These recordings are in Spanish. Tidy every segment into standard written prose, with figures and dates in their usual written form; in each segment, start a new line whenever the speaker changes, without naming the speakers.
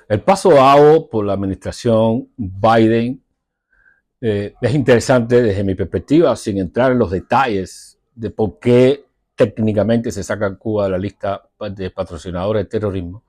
El paso dado por la administración Biden es interesante desde mi perspectiva, sin entrar en los detalles de por qué técnicamente se saca Cuba de la lista de patrocinadores de terrorismo,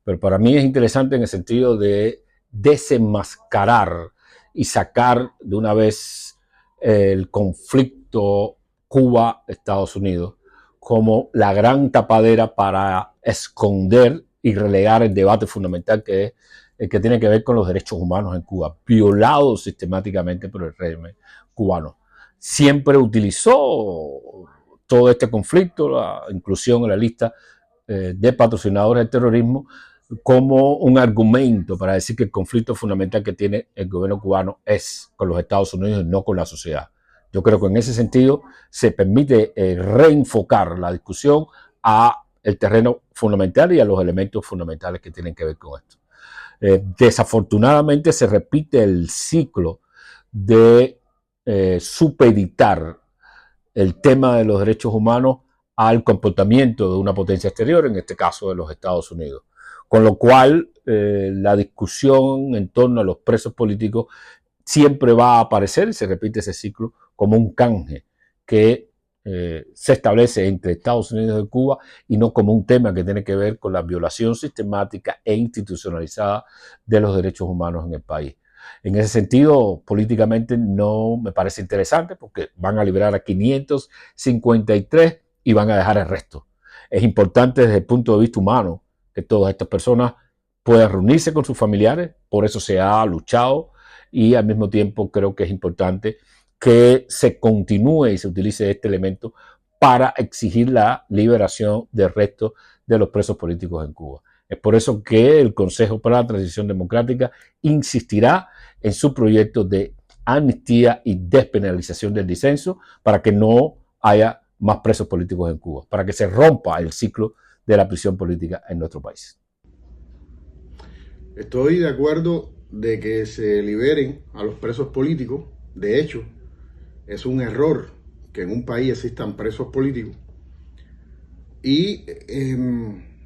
pero para mí es interesante en el sentido de desenmascarar y sacar de una vez el conflicto Cuba-Estados Unidos como la gran tapadera para esconder y relegar el debate fundamental que es el que tiene que ver con los derechos humanos en Cuba, violados sistemáticamente por el régimen cubano. Siempre utilizó todo este conflicto, la inclusión en la lista de patrocinadores del terrorismo, como un argumento para decir que el conflicto fundamental que tiene el gobierno cubano es con los Estados Unidos y no con la sociedad. Yo creo que en ese sentido se permite reenfocar la discusión a el terreno fundamental y a los elementos fundamentales que tienen que ver con esto. Desafortunadamente se repite el ciclo de supeditar el tema de los derechos humanos al comportamiento de una potencia exterior, en este caso de los Estados Unidos. Con lo cual, la discusión en torno a los presos políticos siempre va a aparecer, y se repite ese ciclo, como un canje que se establece entre Estados Unidos y Cuba y no como un tema que tiene que ver con la violación sistemática e institucionalizada de los derechos humanos en el país. En ese sentido, políticamente no me parece interesante porque van a liberar a 553 y van a dejar el resto. Es importante desde el punto de vista humano que todas estas personas puedan reunirse con sus familiares, por eso se ha luchado, y al mismo tiempo creo que es importante que se continúe y se utilice este elemento para exigir la liberación del resto de los presos políticos en Cuba. Es por eso que el Consejo para la Transición Democrática insistirá en su proyecto de amnistía y despenalización del disenso para que no haya más presos políticos en Cuba, para que se rompa el ciclo de la prisión política en nuestro país.
Estoy de acuerdo de que se liberen a los presos políticos. De hecho, es un error que en un país existan presos políticos. Y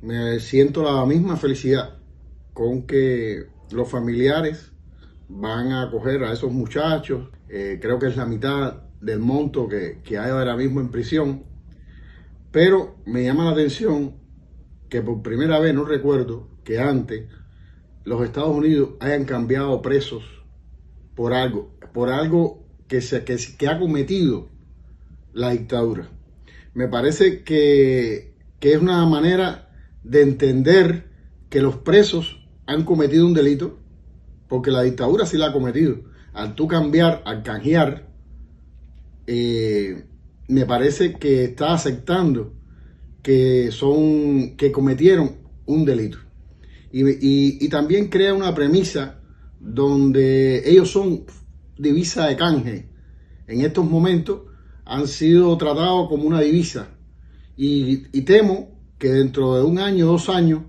me siento la misma felicidad con que los familiares van a acoger a esos muchachos. Creo que es la mitad del monto que hay ahora mismo en prisión. Pero me llama la atención que por primera vez, no recuerdo que antes los Estados Unidos hayan cambiado presos por algo que ha cometido la dictadura. Me parece que es una manera de entender que los presos han cometido un delito, porque la dictadura sí la ha cometido. Al tú cambiar, al canjear, me parece que está aceptando que cometieron un delito. Y también crea una premisa donde ellos son divisa de canje. En estos momentos han sido tratados como una divisa. Y temo que dentro de un año, 2 años,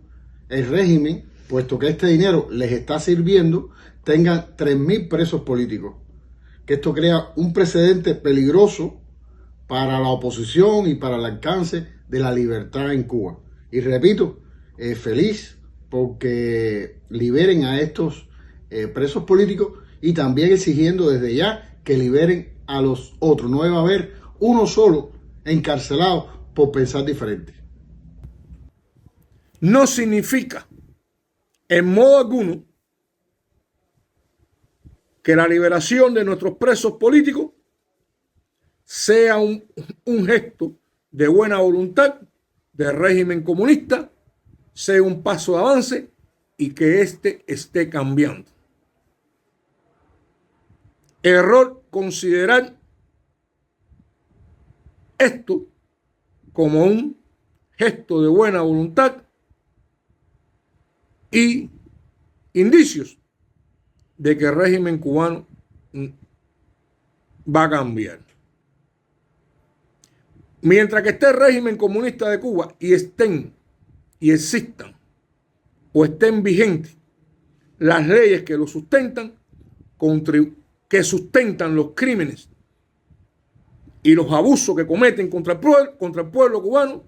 el régimen, puesto que este dinero les está sirviendo, tenga 3.000 presos políticos. Que esto crea un precedente peligroso para la oposición y para el alcance de la libertad en Cuba. Y repito, feliz porque liberen a estos presos políticos y también exigiendo desde ya que liberen a los otros. No debe haber uno solo encarcelado por pensar diferente.
No significa en modo alguno que la liberación de nuestros presos políticos sea un gesto de buena voluntad del régimen comunista, sea un paso de avance y que éste esté cambiando. Error considerar esto como un gesto de buena voluntad y indicios de que el régimen cubano va a cambiar. Mientras que esté el régimen comunista de Cuba y existan o estén vigentes las leyes que lo sustentan, que sustentan los crímenes y los abusos que cometen contra el pueblo cubano,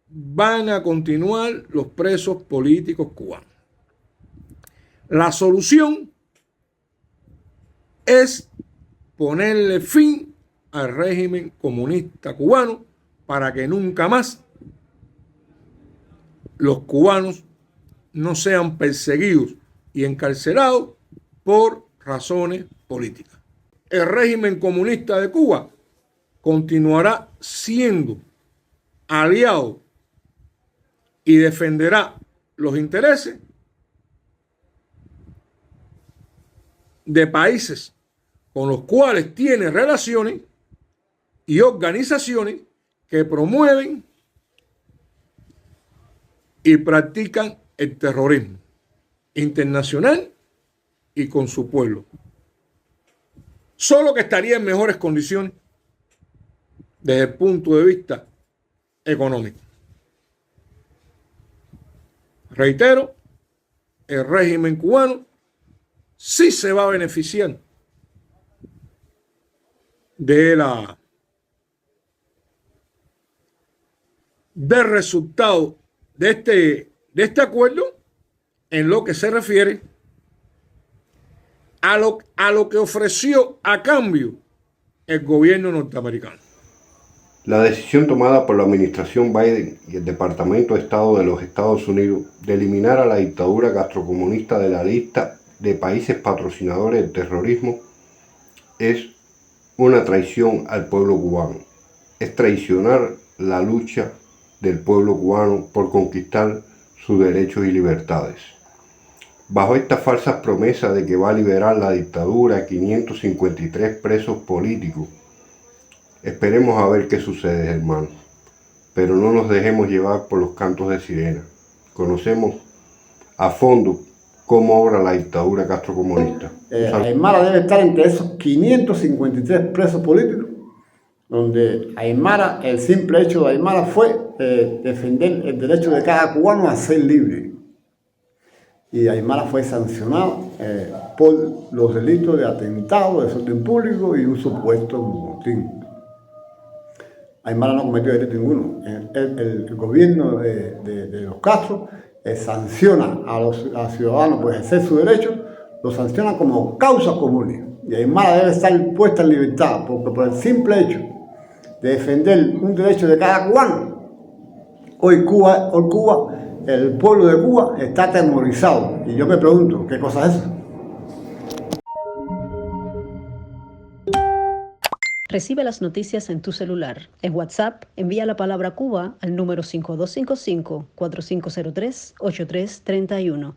van a continuar los presos políticos cubanos. La solución es ponerle fin al régimen comunista cubano para que nunca más los cubanos no sean perseguidos y encarcelados por razones políticas. El régimen comunista de Cuba continuará siendo aliado y defenderá los intereses de países con los cuales tiene relaciones y organizaciones que promueven y practican el terrorismo internacional y con su pueblo. Solo que estaría en mejores condiciones desde el punto de vista económico. Reitero, el régimen cubano sí se va a beneficiar del resultado de este acuerdo en lo que se refiere a lo que ofreció a cambio el gobierno norteamericano.
La decisión tomada por la administración Biden y el Departamento de Estado de los Estados Unidos de eliminar a la dictadura castrocomunista de la lista de países patrocinadores del terrorismo es una traición al pueblo cubano. Es traicionar la lucha del pueblo cubano por conquistar sus derechos y libertades. Bajo estas falsas promesas de que va a liberar la dictadura a 553 presos políticos, esperemos a ver qué sucede, hermanos. Pero no nos dejemos llevar por los cantos de sirena. Conocemos a fondo cómo obra la dictadura castrocomunista.
Aymara debe estar entre esos 553 presos políticos, donde Aymara, el simple hecho de Aymara fue defender el derecho de cada cubano a ser libre. Y Aymara fue sancionado por los delitos de atentado, desorden público y un supuesto motín. Aymara no cometió delito ninguno. El gobierno de los Castro sanciona a los ciudadanos por ejercer su derecho, lo sanciona como causa común. Y Aymara debe estar puesta en libertad, porque por el simple hecho de defender un derecho de cada cubano, hoy Cuba, el pueblo de Cuba está atemorizado. Y yo me pregunto, ¿qué cosa es eso?
Recibe las noticias en tu celular. En WhatsApp, envía la palabra Cuba al número 5255-4503-8331.